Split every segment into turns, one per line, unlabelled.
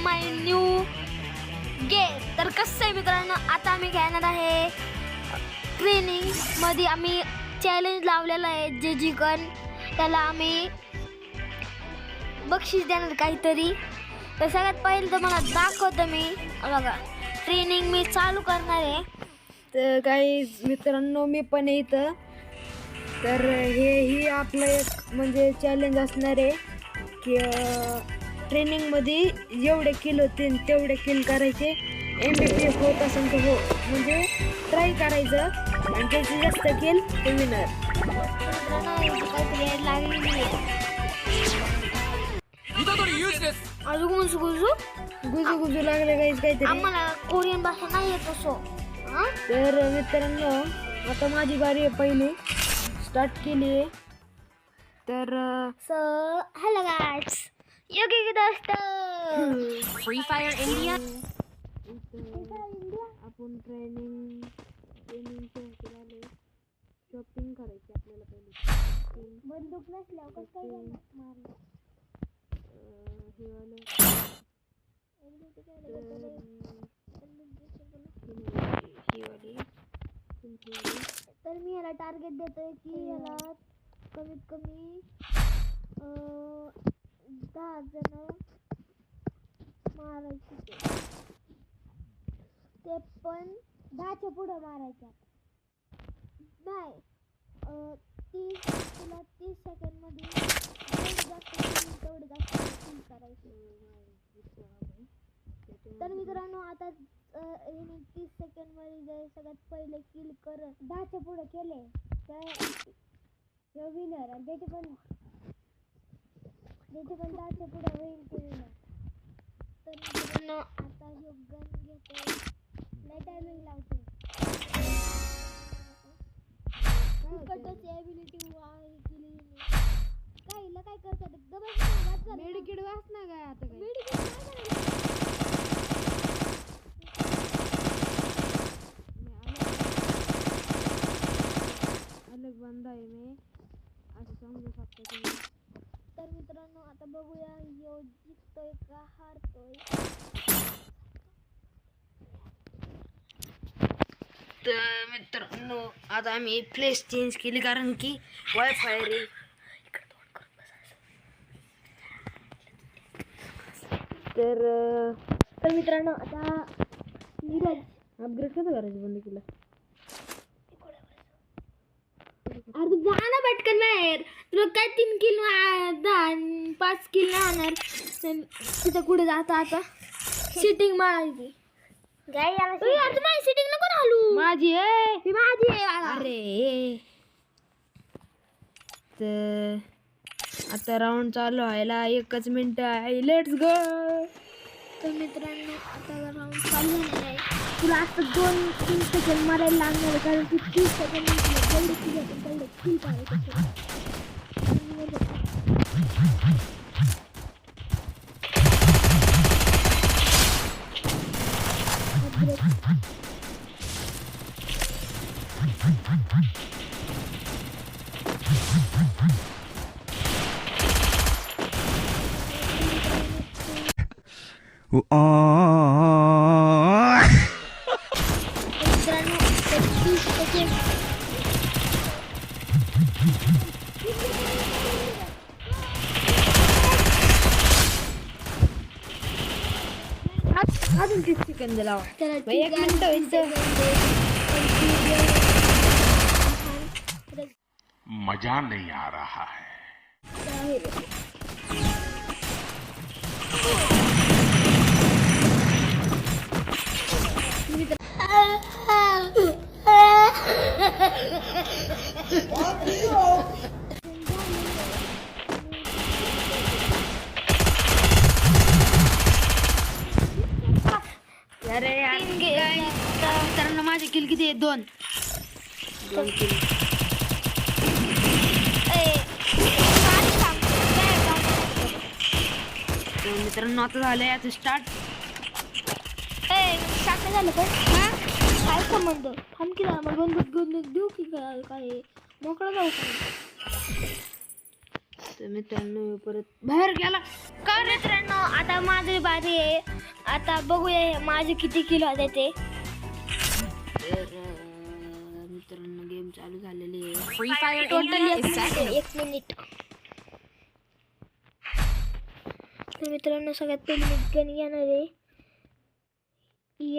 माय new game. तर कसं आहे मित्रांनो, आता आम्ही घेणार आहे ट्रेनिंग मध्ये. आम्ही चॅलेंज लावलेला आहे, जे जिंकन त्याला आम्ही बक्षीस देणार काहीतरी. तर सगळ्यात पहिलं तर मला दाखवतो मी बघा, ट्रेनिंग मी चालू करणार आहे.
तर काही मित्रांनो मी पण इथं. तर ही आपलं एक म्हणजे चॅलेंज असणार आहे की ट्रेनिंगमध्ये जेवढे किल होतील तेवढे किल करायचे. MVP होत असेल तर हो म्हणजे ट्राय करायचं आणि त्याची जास्त किल ते विनर.
काहीतरी लागलेली आहे. गुजू
गुजू गुजू लागले काहीतरी.
आम्हाला कोरियन भाषा नाही येत असो.
तर मित्रांनो आता माझी बारी आहे, पहिली स्टार्ट केली आहे. तर
हॅलो गाइस, योगी दोस्त
Free Fire India.
आपण ट्रेनिंगच्या आले. शॉपिंग करायची आपल्याला पहिली.
बंदूक नसल्यावर कसं काय मारलं.
हे वालं
तर मी याला टार्गेट देतोय की याला कमीत कमी 10 जण मारायचे. ते पण 10च्या पुढं मारायच्या नाही. 30 सेकंड मध्ये तेवढे जास्त किल करायचे. तर मित्रांनो आता 30 सेकंड मध्ये जर सगळ्यात पहिले किल कर 10च्या पुढे केले तर विनर. आणि त्याचे पण 10च्या पुढे होईल ते विनर. तर मित्रांनो आता हे गन घेतो, लय टायमिंग लावतो. फुकटच एबिलिटी केली काय हिला काय करतात.
मेडिकेट वाच ना काय आता काय अलग बंदा आहे मी असं समजू शकतो तुम्ही.
तर मित्रांनो आता बघूया यो जिंकतोय का हारतोय.
तर मित्रांनो आता आम्ही प्लेस चेंज केली कारण की वायफाय रे. तर
मित्रांनो आता नीरज
अपग्रेड कसं करायचं बंद केलं.
अरे तू जा ना पटकन बाहेर. तुला काय 3 किल 5 किल नाही होणार. तिथं कुठे जाता आता सिटिंग मारायची. यार तुम्ही सिटिंग नको घालू.
माझी आहे
ती माझी आहे.
अरे तर आता राऊंड चालू व्हायला 1 मिनिट आहे. Let's go.
तर मित्रांनो आता राऊंड चालू झालेला आहे. तुला आता 2-3 सेकंड मारायला लागणार आहे कारण की 30 सेकंड जेवढे किल होते तेवढे किल करायचे. मित्रांनो 30 सेकंड
अजून 30 सेकंद लावा.
त्याला
1 मिनिट होईल तर.
मजा नहीं आ रहा है.
अरे यार मित्रांनो माझे किल किती आहे? 2 किल. मित्रांनो आता झालंय आता स्टार्ट.
शाखा झालं का काय संबंध. थांब की जरा मला बंदूक देऊ की काय मोकळा जाऊ का.
तर मित्रांनो परत बाहेर गेला.
का मित्रांनो आता माझी बारी आहे. आता बघूया माझे किती किलो होते ते.
तर मित्रांनो गेम चालू झालेली आहे.
Free Fire
total
India is second.
1 minute. तर मित्रांनो सगळ्यात पहिली मी गन घेणार आहे मी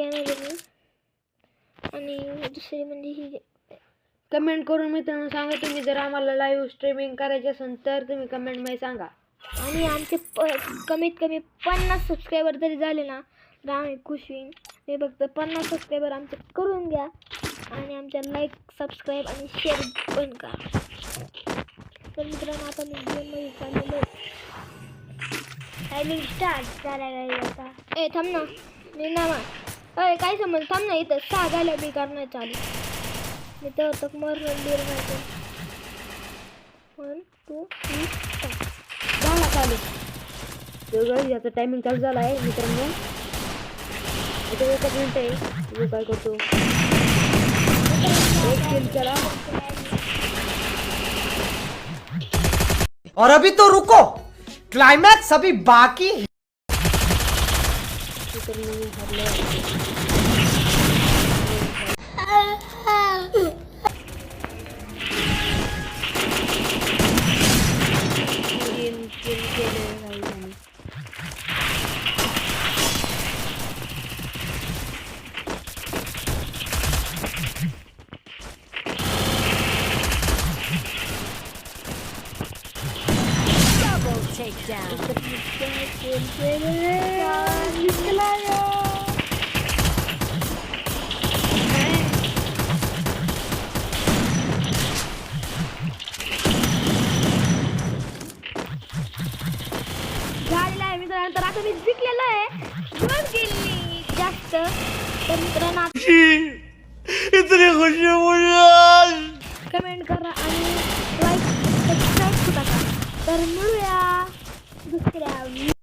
आणि दुसरी म्हणजे ही.
कमेंट करून मित्रांनो सांगा तुम्ही जर आम्हाला लाईव्ह स्ट्रीमिंग करायची असेल तर तुम्ही कमेंटमध्ये सांगा.
आणि आमचे कमीत कमी 50 सबस्क्रायबर जरी झाले ना तर आम्ही खुश होईन. हे फक्त 50 सबस्क्रायबर आमचे करून घ्या आणि आमच्या लाईक सबस्क्राईब आणि शेअर पण करा. तर मित्रांनो आता मी गेममध्ये चाललेलो टायमिंग स्टार्ट करायला आता. ए थांब ना निनामा. अरे काय समज थांब ना इथं 6 झाल्या बी करणं चालू. मी तर तक मरून बीर माहिती 1 2 3 4
झाला चालू. तर गाईज आता टायमिंग चालू झाला आहे मित्रांनो. इथे 1 मिनिट आहे. तुम्ही काय करतो एक किल करा.
और अभी तो रुको, क्लाइमैक्स अभी बाकी है.
मित्रांनो मी हरलो. गेम केलं गाईज.
Double takedown.
झालेलं आहे मित्रांनो. तर आता मी जिंकलेलं आहे 2 गेली जास्त. तर मित्रांनो
इतनी खुशी मुझे आज.
कमेंट करा आणि लाईक सबस्क्राईब सुद्धा करा. तर मिळूया दुसऱ्या